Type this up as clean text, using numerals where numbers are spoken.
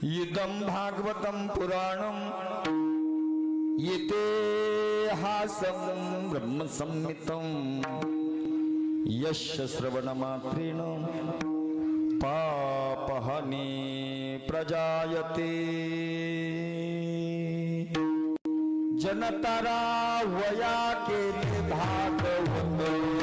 इदं भागवतं पुराणं इतिहासं ब्रह्मसंहितं यस्य श्रवणमात्रेण पापहानि प्रजायते। जनतारा वया के भागवत